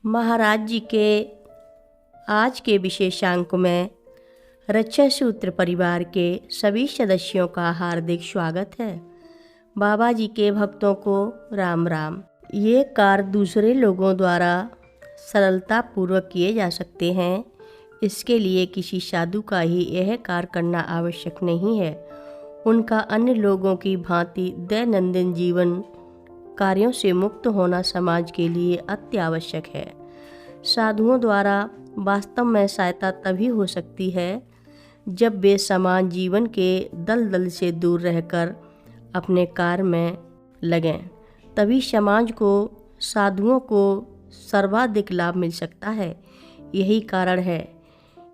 महाराज जी के आज के विशेषांक में रक्षा सूत्र परिवार के सभी सदस्यों का हार्दिक स्वागत है। बाबा जी के भक्तों को राम राम। ये कार्य दूसरे लोगों द्वारा सरलता पूर्वक किए जा सकते हैं। इसके लिए किसी साधु का ही यह कार्य करना आवश्यक नहीं है। उनका अन्य लोगों की भांति दैनंदिन जीवन कार्यों से मुक्त होना समाज के लिए अत्यावश्यक है। साधुओं द्वारा वास्तव में सहायता तभी हो सकती है जब वे समान जीवन के दलदल से दूर रहकर अपने कार्य में लगें। तभी समाज को साधुओं को सर्वाधिक लाभ मिल सकता है। यही कारण है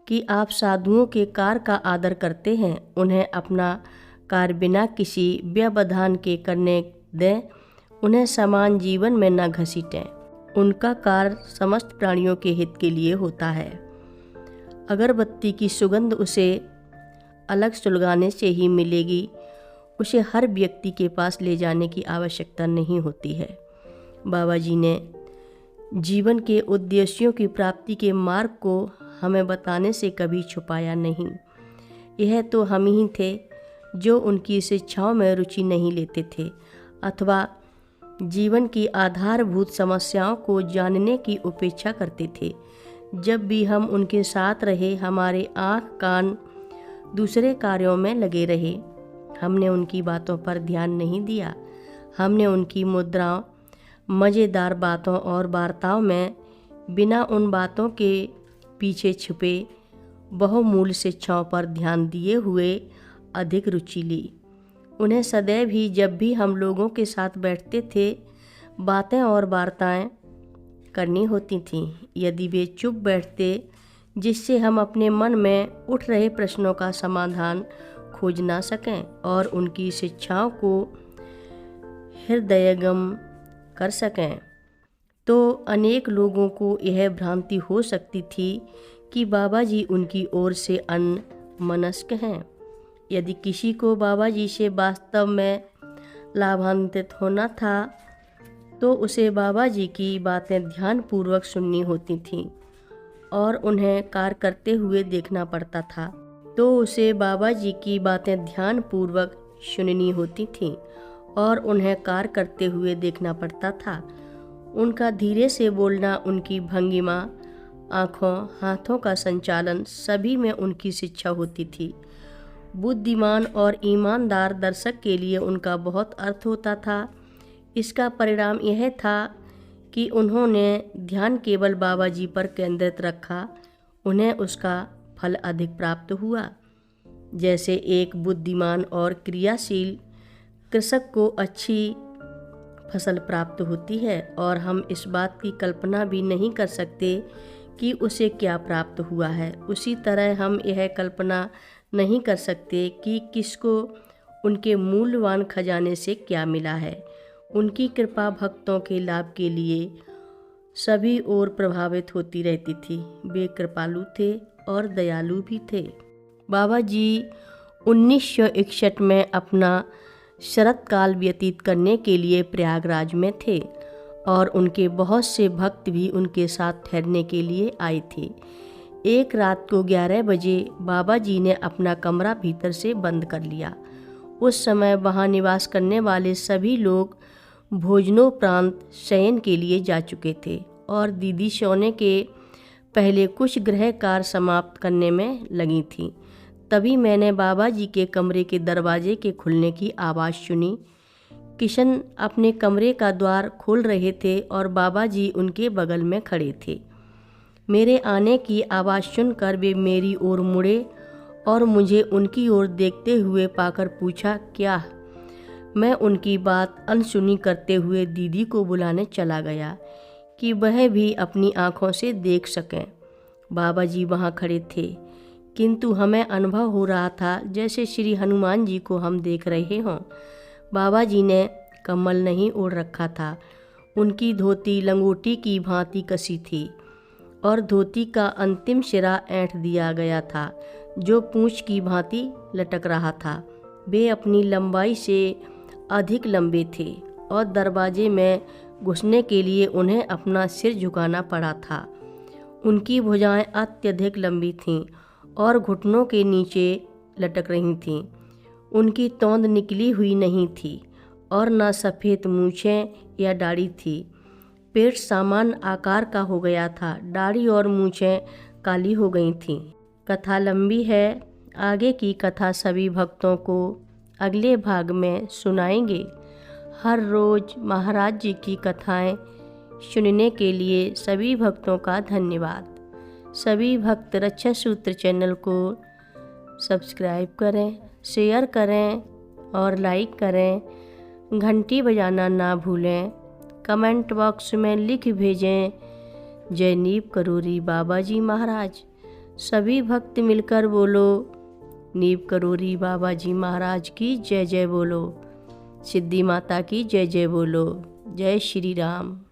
कि आप साधुओं के कार्य का आदर करते हैं। उन्हें अपना कार्य बिना किसी व्यवधान के करने दें। उन्हें समान जीवन में न घसीटें। उनका कार्य समस्त प्राणियों के हित के लिए होता है। अगरबत्ती की सुगंध उसे अलग सुलगाने से ही मिलेगी। उसे हर व्यक्ति के पास ले जाने की आवश्यकता नहीं होती है। बाबा जी ने जीवन के उद्देश्यों की प्राप्ति के मार्ग को हमें बताने से कभी छुपाया नहीं। यह तो हम ही थे जो उनकी शिक्षाओं में रुचि नहीं लेते थे अथवा जीवन की आधारभूत समस्याओं को जानने की उपेक्षा करते थे। जब भी हम उनके साथ रहे, हमारे आँख कान दूसरे कार्यों में लगे रहे। हमने उनकी बातों पर ध्यान नहीं दिया। हमने उनकी मुद्राओं, मज़ेदार बातों और वार्ताओं में बिना उन बातों के पीछे छुपे बहुमूल्य शिक्षाओं पर ध्यान दिए हुए अधिक रुचि ली। उन्हें सदैव ही जब भी हम लोगों के साथ बैठते थे, बातें और वार्ताएं करनी होती थीं। यदि वे चुप बैठते, जिससे हम अपने मन में उठ रहे प्रश्नों का समाधान खोज ना सकें और उनकी शिक्षाओं को हृदयंगम कर सकें, तो अनेक लोगों को यह भ्रांति हो सकती थी कि बाबा जी उनकी ओर से अन्यमनस्क हैं। यदि किसी को बाबा जी से वास्तव में लाभान्वित होना था तो उसे बाबा जी की बातें ध्यानपूर्वक सुननी होती थीं और उन्हें कार्य करते हुए देखना पड़ता था। तो उसे बाबा जी की बातें ध्यानपूर्वक सुननी होती थीं और उन्हें कार्य करते हुए देखना पड़ता था। उनका धीरे से बोलना, उनकी भंगिमा, आँखों हाथों का संचालन, सभी में उनकी शिक्षा होती थी। बुद्धिमान और ईमानदार दर्शक के लिए उनका बहुत अर्थ होता था। इसका परिणाम यह था कि उन्होंने ध्यान केवल बाबा जी पर केंद्रित रखा। उन्हें उसका फल अधिक प्राप्त हुआ। जैसे एक बुद्धिमान और क्रियाशील कृषक को अच्छी फसल प्राप्त होती है और हम इस बात की कल्पना भी नहीं कर सकते कि उसे क्या प्राप्त हुआ है, उसी तरह हम यह कल्पना नहीं कर सकते कि किसको उनके मूल्यवान खजाने से क्या मिला है। उनकी कृपा भक्तों के लाभ के लिए सभी ओर प्रभावित होती रहती थी। वे कृपालु थे और दयालु भी थे। बाबा जी 1961 में अपना शरतकाल व्यतीत करने के लिए प्रयागराज में थे और उनके बहुत से भक्त भी उनके साथ ठहरने के लिए आए थे। एक रात को 11 बजे बाबा जी ने अपना कमरा भीतर से बंद कर लिया। उस समय वहां निवास करने वाले सभी लोग भोजनोपरांत शयन के लिए जा चुके थे और दीदी सोने के पहले कुछ गृह कार्य समाप्त करने में लगी थी। तभी मैंने बाबा जी के कमरे के दरवाजे के खुलने की आवाज़ सुनी। किशन अपने कमरे का द्वार खोल रहे थे और बाबा जी उनके बगल में खड़े थे। मेरे आने की आवाज़ सुनकर वे मेरी ओर मुड़े और मुझे उनकी ओर देखते हुए पाकर पूछा, क्या? मैं उनकी बात अनसुनी करते हुए दीदी को बुलाने चला गया कि वह भी अपनी आँखों से देख सकें। बाबा जी वहाँ खड़े थे, किंतु हमें अनुभव हो रहा था जैसे श्री हनुमान जी को हम देख रहे हों। बाबा जी ने कम्बल नहीं ओढ़ रखा था। उनकी धोती लंगोटी की भांति कसी थी और धोती का अंतिम सिरा ऐंठ दिया गया था जो पूंछ की भांति लटक रहा था। वे अपनी लंबाई से अधिक लंबे थे और दरवाजे में घुसने के लिए उन्हें अपना सिर झुकाना पड़ा था। उनकी भुजाएं अत्यधिक लंबी थीं और घुटनों के नीचे लटक रही थीं। उनकी तौंद निकली हुई नहीं थी और न सफ़ेद मूछें या दाढ़ी थी। पेट सामान्य आकार का हो गया था, दाढ़ी और मूछें काली हो गई थीं। कथा लंबी है, आगे की कथा सभी भक्तों को अगले भाग में सुनाएंगे। हर रोज़ महाराज जी की कथाएं सुनने के लिए सभी भक्तों का धन्यवाद। सभी भक्त रक्षा सूत्र चैनल को सब्सक्राइब करें, शेयर करें और लाइक करें। घंटी बजाना ना भूलें। कमेंट बॉक्स में लिख भेजें, जय नीव करोरी बाबा जी महाराज। सभी भक्त मिलकर बोलो, नीव करोरी बाबा जी महाराज की जय जय बोलो। सिद्धि माता की जय जय बोलो। जय श्री राम।